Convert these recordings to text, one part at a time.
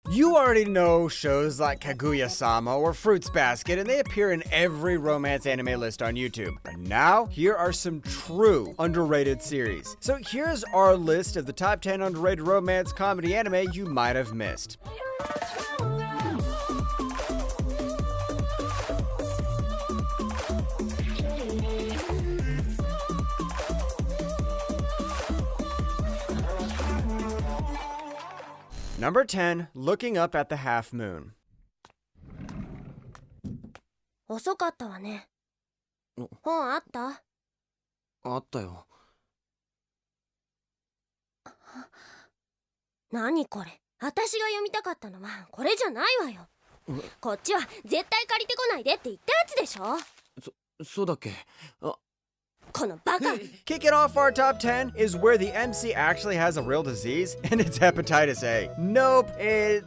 You already know shows like Kaguya-sama or Fruits Basket, and they appear in every romance anime list on YouTube. But now, here are some true underrated series. So here's our list of the top 10 underrated romance comedy anime you might have missed. Number 10, Looking Up at the Half Moon. 遅かったわね。本あった？あったよ。何これ？私が読みたかったのはこれじゃないわよ。こっちは絶対借りてこないでって言ったやつでしょ。そうだっけ？このバカ。Kicking off our top 10 is where the MC actually has a real disease, and it's hepatitis A. Nope,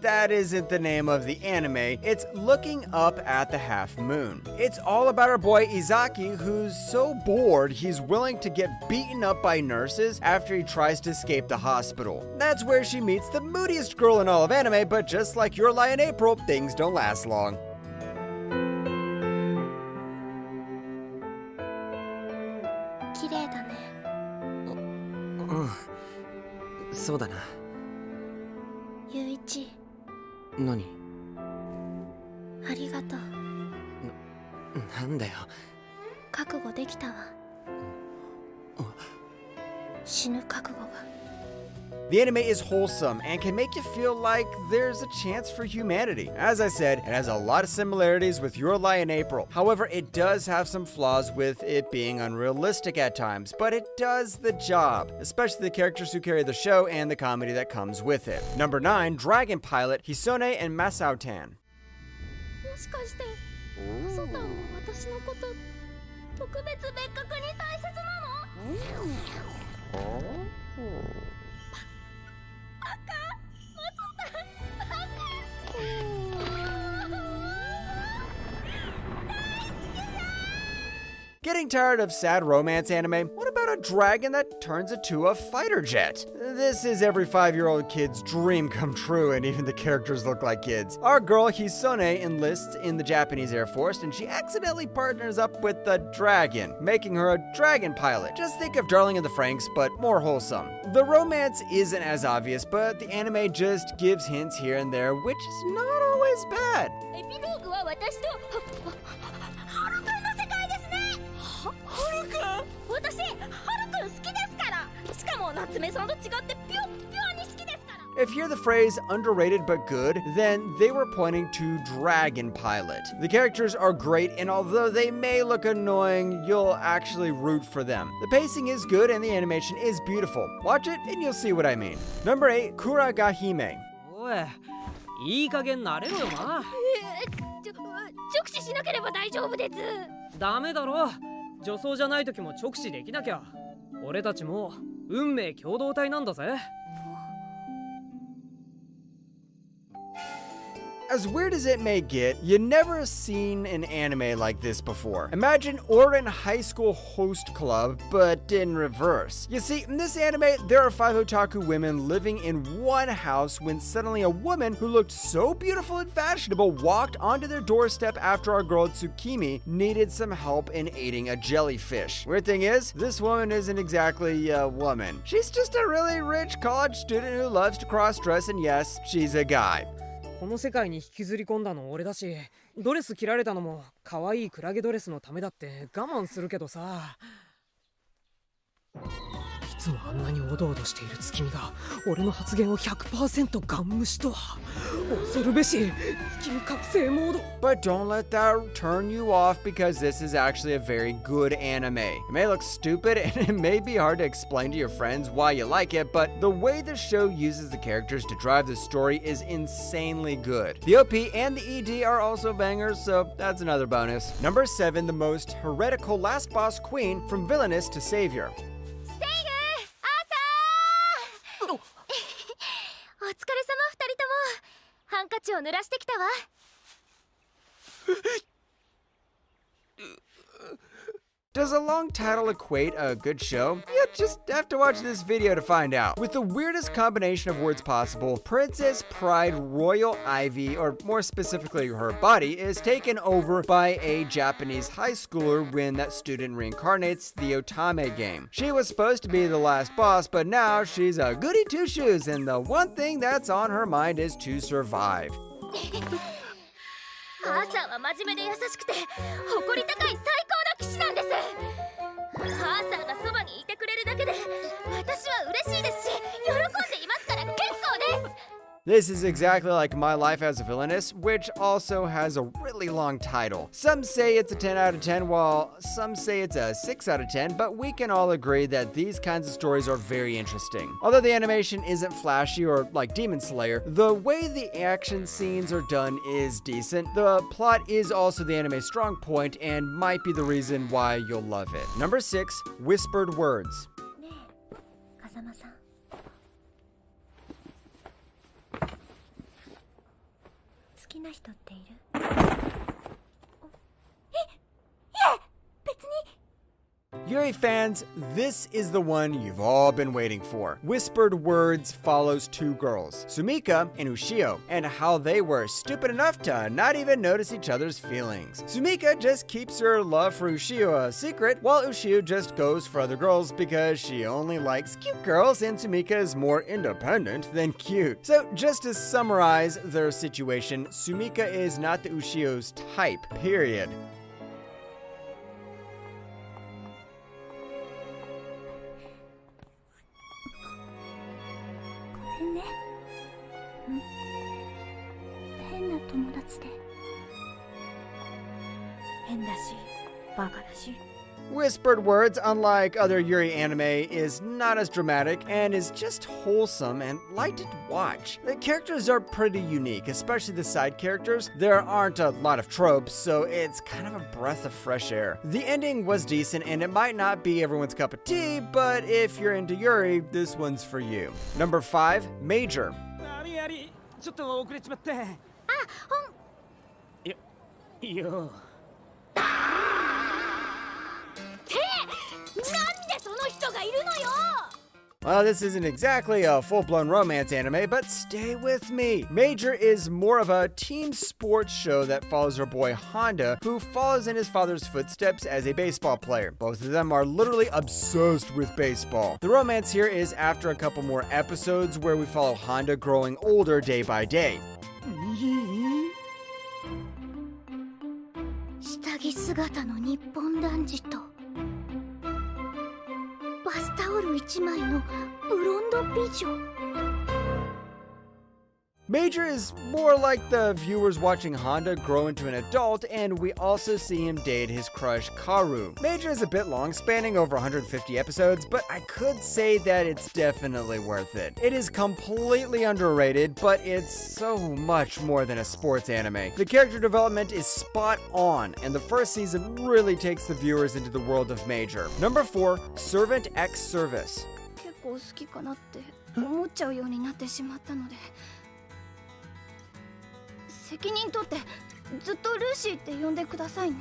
that isn't the name of the anime. It's Looking Up at the Half Moon. It's all about our boy Izaki, who's so bored he's willing to get beaten up by nurses after he tries to escape the hospital. That's where she meets the moodiest girl in all of anime, but just like your lie in April, things don't last long. 綺麗だね。そうだな。ゆういち、何？ありがとう。なんだよ。覚悟できたわ。死ぬ覚悟が。The anime is wholesome and can make you feel like there's a chance for humanity. As I said, it has a lot of similarities with Your Lie in April. However, it does have some flaws with it being unrealistic at times, but it does the job, especially the characters who carry the show and the comedy that comes with it. Number 9, Dragon Pilot, Hisone and Masao-tan. もしかして、ソタンも私のこと特別別格に大切なの？Getting tired of sad romance anime? What about a dragon that turns into a fighter jet? This is every 5-year-old kid's dream come true, and even the characters look like kids. Our girl Hisone enlists in the Japanese Air Force, and she accidentally partners up with the dragon, making her a dragon pilot. Just think of Darling in the Franxx, but more wholesome. The romance isn't as obvious, but the anime just gives hints here and there, which is not always bad. エピローグは私とハルくんの世界ですね。ハルくん？私ハルくん好きですから。しかも夏目さんと違ってピュアに好きですから。If you hear the phrase underrated but good, then they were pointing to Dragon Pilot. The characters are great, and although they may look annoying, you'll actually root for them. The pacing is good and the animation is beautiful. Watch it and you'll see what I mean. Number 8, Kuragahime. おい、いい加減慣れろよな。直視しなければ大丈夫です。ダメだろ。女装じゃない時も直視できなきゃ。俺たちも運命共同体なんだぜ。As weird as it may get, you never seen an anime like this before. Imagine Orin High School Host Club, but in reverse. You see, in this anime, there are 5 otaku women living in one house when suddenly a woman who looked so beautiful and fashionable walked onto their doorstep after our girl Tsukimi needed some help in aiding a jellyfish. Weird thing is, this woman isn't exactly a woman. She's just a really rich college student who loves to cross-dress, and yes, she's a guy. この世界に引きずり込んだの俺だし、ドレス着られたのも可愛いクラゲドレスのためだって我慢するけどさ。いつもあんなにおどおどしている月見が俺の発言を 100% ガン無視とは恐るべし月見覚醒モード。 But don't let that turn you off, because this is actually a very good anime. It may look stupid and it may be hard to explain to your friends why you like it, but the way the show uses the characters to drive the story is insanely good. The OP and the ED are also bangers, so that's another bonus. Number 7, the most heretical last boss queen from villainess to savior. お疲れ様2人とも。ハンカチを濡らしてきたわ。Does a long title equate a good show? You just have to watch this video to find out. With the weirdest combination of words possible, Princess Pride Royal Ivy, or more specifically her body, is taken over by a Japanese high schooler when that student reincarnates the Otame game. She was supposed to be the last boss, but now she's a goody two-shoes, and the one thing that's on her mind is to survive. アーサーは真面目で優しくて誇り高い最高の騎士なんです。アーサーがそばにいてくれるだけで私は嬉しいですし喜んでいますから結構です。 This is exactly like My Life as a Villainess, which also has a really long title. Some say it's a 10 out of 10, while some say it's a 6 out of 10, but we can all agree that these kinds of stories are very interesting. Although the animation isn't flashy or like Demon Slayer, the way the action scenes are done is decent. The plot is also the anime's strong point and might be the reason why you'll love it. Number 6, Whispered Words. ねえ風間さん好きな人っている？え、いえ、別に。 Yuri fans, this is the one you've all been waiting for. Whispered Words follows two girls, Sumika and Ushio, and how they were stupid enough to not even notice each other's feelings. Sumika just keeps her love for Ushio a secret, while Ushio just goes for other girls because she only likes cute girls and Sumika is more independent than cute. So just to summarize their situation, Sumika is not the Ushio's type, period. ね、変な友達で変だしバカだし Whispered Words, unlike other Yuri anime, is not as dramatic and is just wholesome and light to watch. The characters are pretty unique, especially the side characters. There aren't a lot of tropes, so it's kind of a breath of fresh air. The ending was decent and it might not be everyone's cup of tea, but if you're into Yuri, this one's for you. Number 5, Major. ありありちょっと遅れちまってあ、いよなんでその人がいるのよ Well, this isn't exactly a full-blown romance anime, but stay with me. Major is more of a team sports show that follows our boy Honda, who follows in his father's footsteps as a baseball player. Both of them are literally obsessed with baseball. The romance here is after a couple more episodes where we follow Honda growing older day by day. 下着姿の日本男児とバスタオル1枚のブロンド美女 Major is more like the viewers watching Honda grow into an adult, and we also see him date his crush Karu. Major is a bit long, spanning over 150 episodes, but I could say that it's definitely worth it. It is completely underrated, but it's so much more than a sports anime. The character development is spot on, and the first season really takes the viewers into the world of Major. Number 4, Servant X Service. 結構好きかなって思っちゃうようになってしまったので責任取ってずっとルーシーって呼んでくださいね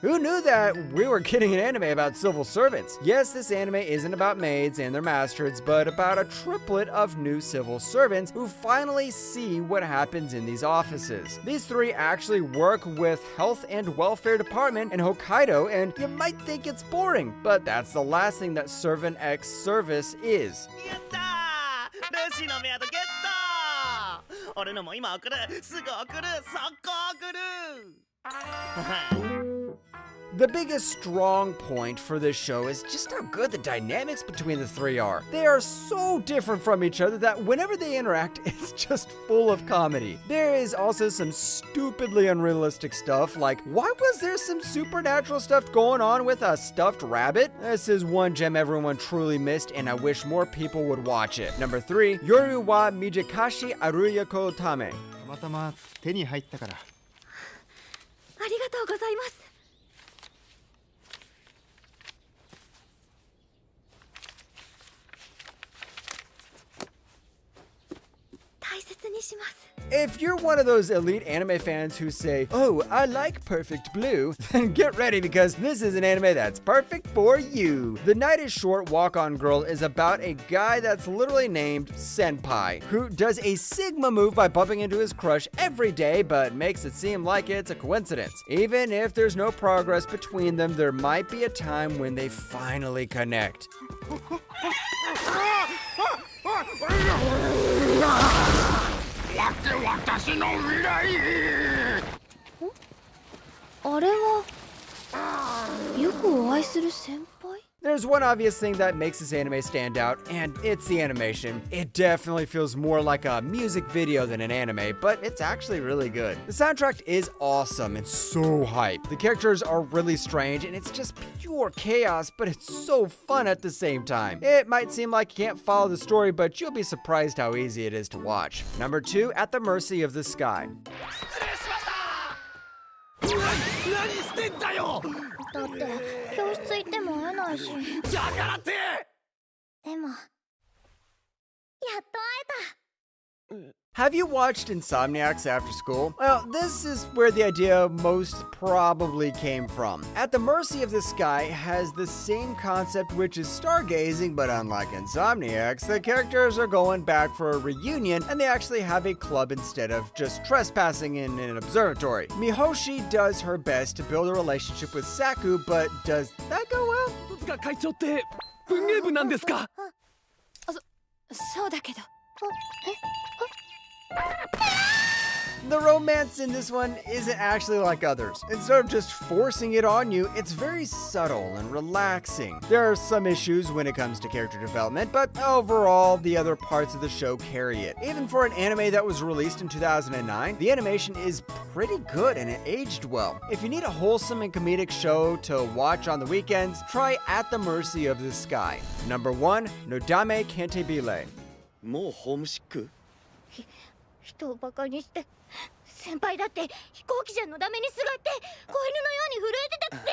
Who knew that we were getting an anime about civil servants? Yes, this anime isn't about maids and their masters, but about a triplet of new civil servants who finally see what happens in these offices. These three actually work with Health and Welfare Department in Hokkaido, and you might think it's boring, but that's the last thing that Servant X Service is. やったールーシーのメアドゲット俺のも今送るすぐ送る速攻送る The biggest strong point for this show is just how good the dynamics between the three are. They are so different from each other that whenever they interact, it's just full of comedy. There is also some stupidly unrealistic stuff, like why was there some supernatural stuff going on with a stuffed rabbit? This is one gem everyone truly missed, and I wish more people would watch it. Number 3, Yoru wa Mijikashi Aruya ko Tame. たまたま手に入ったから。ありがとうございます大大切にします。 If you're one of those elite anime fans who say, "Oh, I like Perfect Blue," then get ready because this is an anime that's perfect for you. The Night is Short Walk-On Girl is about a guy that's literally named Senpai, who does a Sigma move by bumping into his crush every day, but makes it seem like it's a coincidence. Even if there's no progress between them, there might be a time when they finally connect. あれはよくお会いする先輩？ There's one obvious thing that makes this anime stand out, and it's the animation. It definitely feels more like a music video than an anime, but it's actually really good. The soundtrack is awesome and so hype. The characters are really strange, and it's just pure chaos, but it's so fun at the same time. It might seem like you can't follow the story, but you'll be surprised how easy it is to watch. Number 2, At the Mercy of the Sky. だって教室行っても会えないし。だからって。でもやっと会えた。 Have you watched Insomniacs After School? Well, this is where the idea most probably came from. At the Mercy of the Sky has the same concept, which is stargazing, but unlike Insomniacs, the characters are going back for a reunion and they actually have a club instead of just trespassing in an observatory. Mihoshi does her best to build a relationship with Saku, but does that go well? 会長って文芸部なんですか？そうだけど。The romance in this one isn't actually like others. Instead of just forcing it on you, it's very subtle and relaxing. There are some issues when it comes to character development, but overall, the other parts of the show carry it. Even for an anime that was released in 2009, the animation is pretty good and it aged well. If you need a wholesome and comedic show to watch on the weekends, try At the Mercy of the Sky. Number 1, Nodame Cantabile. もうホームシック？人をバカにして先輩だって飛行機じゃのだめにすがって子犬のように震えてたくせ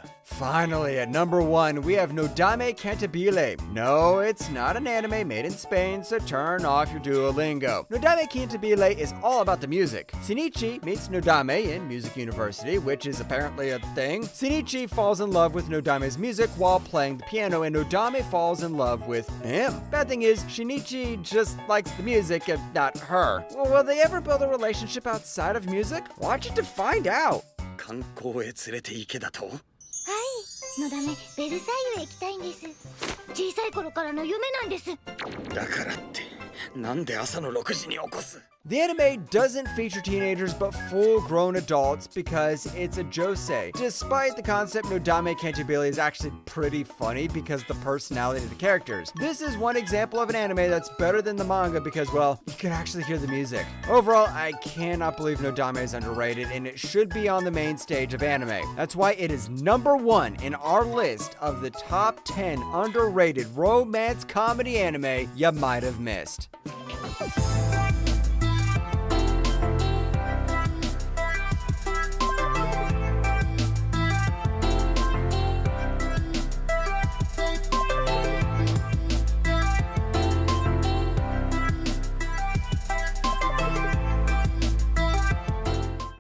に。 Finally, at number 1, we have Nodame Cantabile. No, it's not an anime made in Spain, so turn off your Duolingo. Nodame Cantabile is all about the music. Shinichi meets Nodame in music university, which is apparently a thing. Shinichi falls in love with Nodame's music while playing the piano, and Nodame falls in love with him. Bad thing is, Shinichi just likes the music and not her. Well, will they ever build a relationship outside of music? Watch it to find out. 観光へ連れて行けだと？はい、のだめベルサイユへ行きたいんです。小さい頃からの夢なんです。だからってなんで朝の6時に起こす？ The anime doesn't feature teenagers but full-grown adults because it's a josei. Despite the concept, Nodame Cantabile is actually pretty funny because of the personality of the characters. This is one example of an anime that's better than the manga because, well, you can actually hear the music. Overall, I cannot believe Nodame is underrated and it should be on the main stage of anime. That's why it is number 1 in our list of the top 10 underrated romance comedy anime you might have missed.